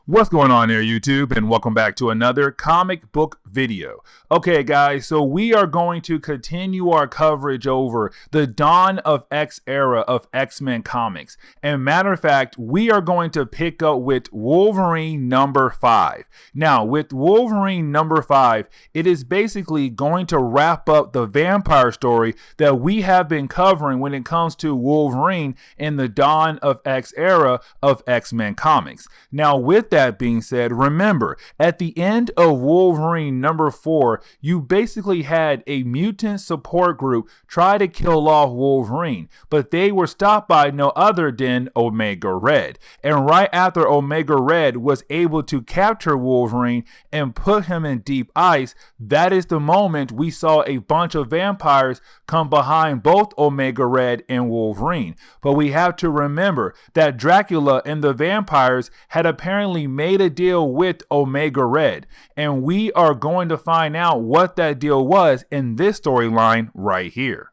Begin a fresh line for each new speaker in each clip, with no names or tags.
What's going on there, YouTube, and welcome back to another comic book video. Okay, guys, so we are going to continue our coverage over the Dawn of X era of X-Men comics. And matter of fact, we are going to pick up with Wolverine number 5. Now, with Wolverine number 5, it is basically going to wrap up the vampire story that we have been covering when it comes to Wolverine in the Dawn of X era of X-Men comics. Now, with that being said, remember, at the end of Wolverine number 4, you basically had a mutant support group try to kill off Wolverine, but they were stopped by no other than Omega Red. And right after Omega Red was able to capture Wolverine and put him in deep ice, that is the moment we saw a bunch of vampires come behind both Omega Red and Wolverine. But we have to remember that Dracula and the vampires had apparently made a deal with Omega Red, and we are going to find out what that deal was in this storyline right here.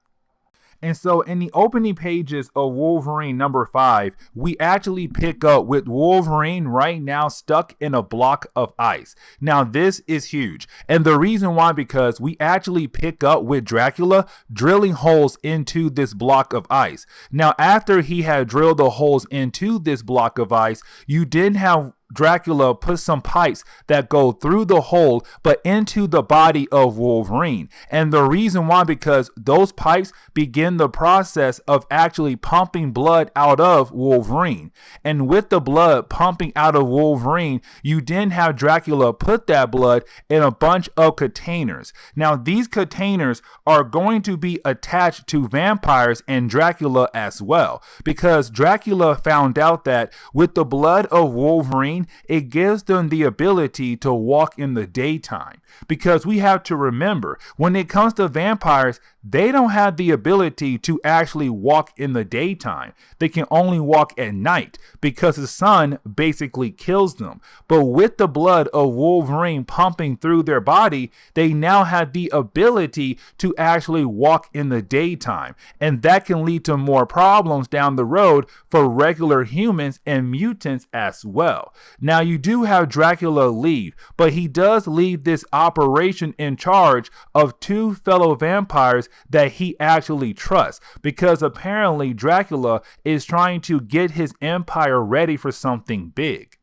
And so in the opening pages of Wolverine number 5, we actually pick up with Wolverine right now stuck in a block of ice. Now this is huge. And the reason why, because we actually pick up with Dracula drilling holes into this block of ice. Now after he had drilled the holes into this block of ice, you didn't have Dracula put some pipes that go through the hole but into the body of Wolverine. And the reason why, because those pipes begin the process of actually pumping blood out of Wolverine. And with the blood pumping out of Wolverine, you then have Dracula put that blood in a bunch of containers. Now these containers are going to be attached to vampires and Dracula as well, because Dracula found out that with the blood of Wolverine, it gives them the ability to walk in the daytime. Because we have to remember, when it comes to vampires, they don't have the ability to actually walk in the daytime. They can only walk at night because the sun basically kills them. But with the blood of Wolverine pumping through their body, they now have the ability to actually walk in the daytime. And that can lead to more problems down the road for regular humans and mutants as well. Now you do have Dracula leave, but he does leave this operation in charge of two fellow vampires that he actually trusts, because apparently Dracula is trying to get his empire ready for something big.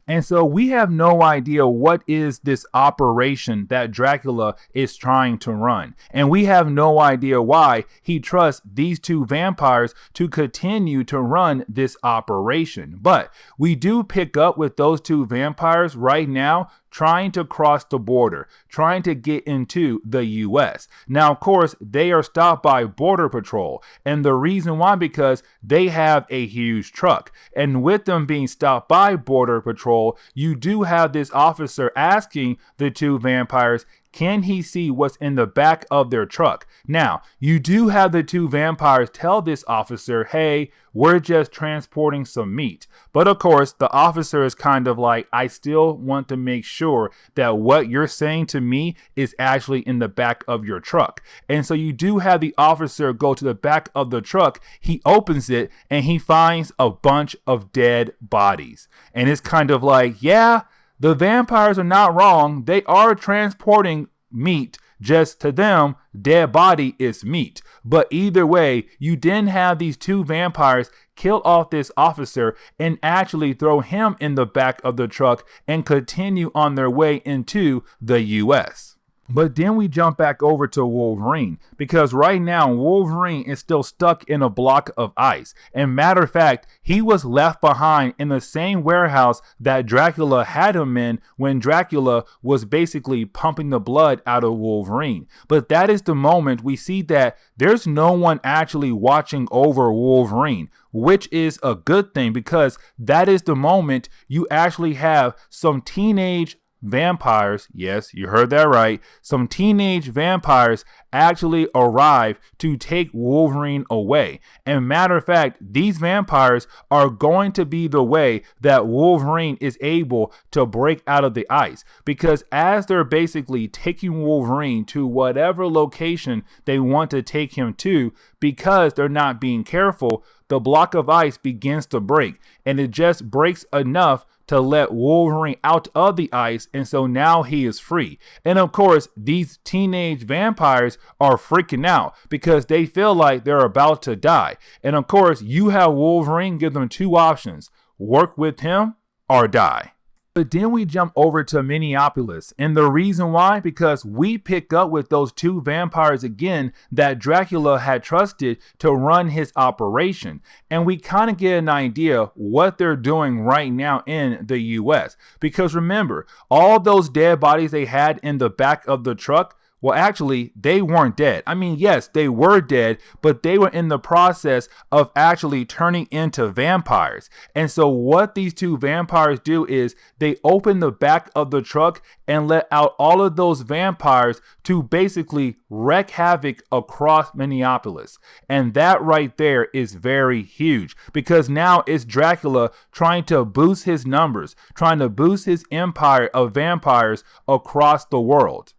And so we have no idea what is this operation that Dracula is trying to run. And we have no idea why he trusts these two vampires to continue to run this operation. But we do pick up with those two vampires right now trying to cross the border, trying to get into the US. Now, of course, they are stopped by Border Patrol. And the reason why, because they have a huge truck. And with them being stopped by Border Patrol, you do have this officer asking the two vampires, can he see what's in the back of their truck? Now, you do have the two vampires tell this officer, hey, we're just transporting some meat. But of course, the officer is kind of like, I still want to make sure that what you're saying to me is actually in the back of your truck. And so you do have the officer go to the back of the truck. He opens it and he finds a bunch of dead bodies. And it's kind of like, yeah, the vampires are not wrong. They are transporting meat. Just to them, dead body is meat. But either way, you then have these two vampires kill off this officer and actually throw him in the back of the truck and continue on their way into the US. But then we jump back over to Wolverine, because right now Wolverine is still stuck in a block of ice. And matter of fact, he was left behind in the same warehouse that Dracula had him in when Dracula was basically pumping the blood out of Wolverine. But that is the moment we see that there's no one actually watching over Wolverine, which is a good thing, because that is the moment you actually have some teenage vampires, yes, you heard that right, some teenage vampires actually arrive to take Wolverine away. And matter of fact, these vampires are going to be the way that Wolverine is able to break out of the ice, because as they're basically taking Wolverine to whatever location they want to take him to, because they're not being careful, the block of ice begins to break, and it just breaks enough to let Wolverine out of the ice, and so now he is free. And of course, these teenage vampires are freaking out because they feel like they're about to die. And of course, you have Wolverine give them two options: work with him or die. But then we jump over to Minneapolis, and the reason why, because we pick up with those two vampires again that Dracula had trusted to run his operation, and we kind of get an idea what they're doing right now in the US. Because remember, all those dead bodies they had in the back of the truck, well, actually, they weren't dead. I mean, yes, they were dead, but they were in the process of actually turning into vampires. And so what these two vampires do is they open the back of the truck and let out all of those vampires to basically wreak havoc across Minneapolis. And that right there is very huge, because now it's Dracula trying to boost his numbers, trying to boost his empire of vampires across the world.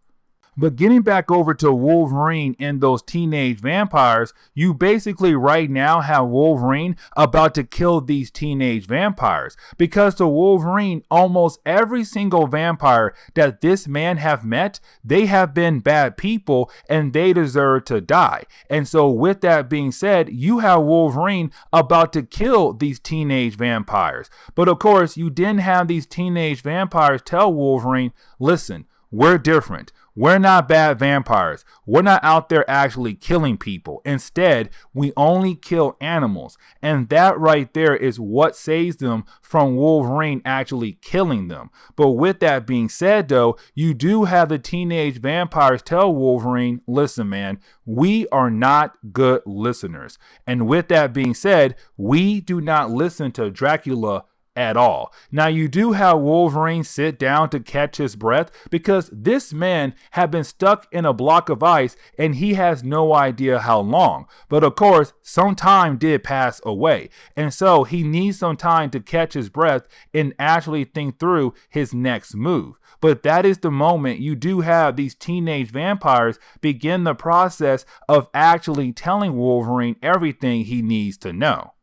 But getting back over to Wolverine and those teenage vampires, you basically right now have Wolverine about to kill these teenage vampires. Because to Wolverine, almost every single vampire that this man have met, they have been bad people and they deserve to die. And so with that being said, you have Wolverine about to kill these teenage vampires. But of course, you didn't have these teenage vampires tell Wolverine, listen, we're different. We're not bad vampires. We're not out there actually killing people. Instead, we only kill animals. And that right there is what saves them from Wolverine actually killing them. But with that being said, though, you do have the teenage vampires tell Wolverine, listen, man, we are not good listeners. And with that being said, we do not listen to Dracula at all. Now, you do have Wolverine sit down to catch his breath because this man had been stuck in a block of ice and he has no idea how long. But of course, some time did pass away. And so he needs some time to catch his breath and actually think through his next move. But that is the moment you do have these teenage vampires begin the process of actually telling Wolverine everything he needs to know.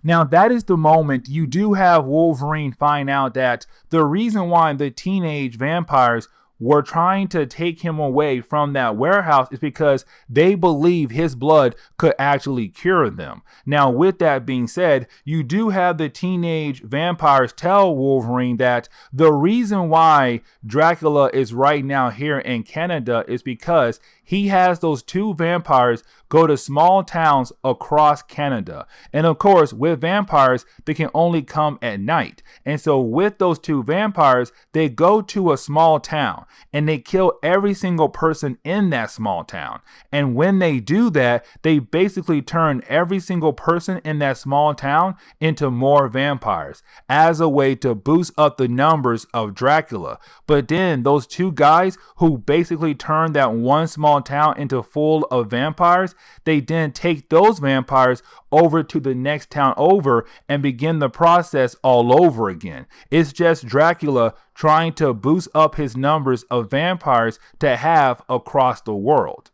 Now, that is the moment you do have Wolverine find out that the reason why the teenage vampires were trying to take him away from that warehouse is because they believe his blood could actually cure them. Now, with that being said, you do have the teenage vampires tell Wolverine that the reason why Dracula is right now here in Canada is because he has those two vampires go to small towns across Canada. And of course, with vampires, they can only come at night. And so with those two vampires, they go to a small town and they kill every single person in that small town. And when they do that, they basically turn every single person in that small town into more vampires as a way to boost up the numbers of Dracula. But then those two guys who basically turned that one small town into full of vampires, they then take those vampires over to the next town over and begin the process all over again. It's just Dracula trying to boost up his numbers of vampires to have across the world.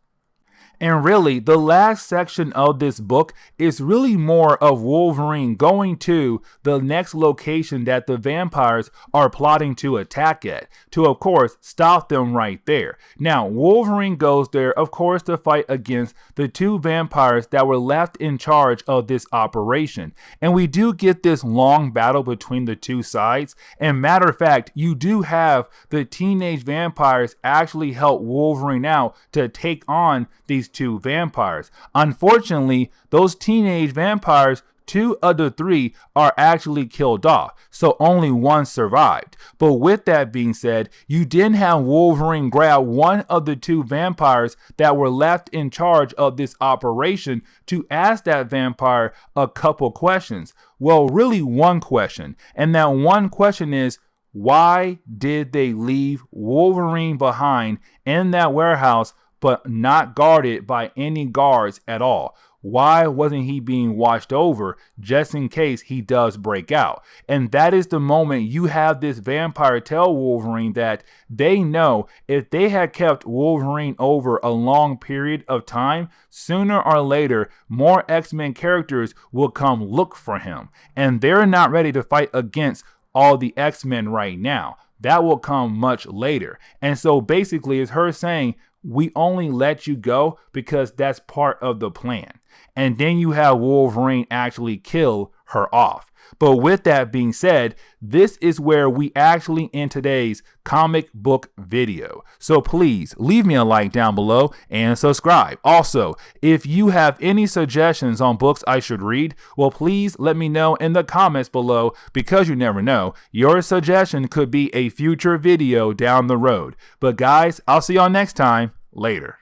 And really, the last section of this book is really more of Wolverine going to the next location that the vampires are plotting to attack at, to of course stop them right there. Now, Wolverine goes there, of course, to fight against the two vampires that were left in charge of this operation. And we do get this long battle between the two sides. And matter of fact, you do have the teenage vampires actually help Wolverine out to take on these two vampires. Unfortunately, those teenage vampires, 2 of the 3 are actually killed off, so only 1 survived. But with that being said, you did have Wolverine grab one of the 2 vampires that were left in charge of this operation to ask that vampire a couple questions. Well, really one question, and that one question is, why did they leave Wolverine behind in that warehouse but not guarded by any guards at all? why wasn't he being watched over just in case he does break out? And that is the moment you have this vampire tell Wolverine that they know if they had kept Wolverine over a long period of time, sooner or later, more X-Men characters will come look for him. And they're not ready to fight against all the X-Men right now. That will come much later. And so basically it's her saying, we only let you go because that's part of the plan. And then you have Wolverine actually kill her off. But with that being said, this is where we actually end today's comic book video. So please leave me a like down below and subscribe. Also, if you have any suggestions on books I should read, well, please let me know in the comments below, because you never know, your suggestion could be a future video down the road. But guys, I'll see y'all next time. Later.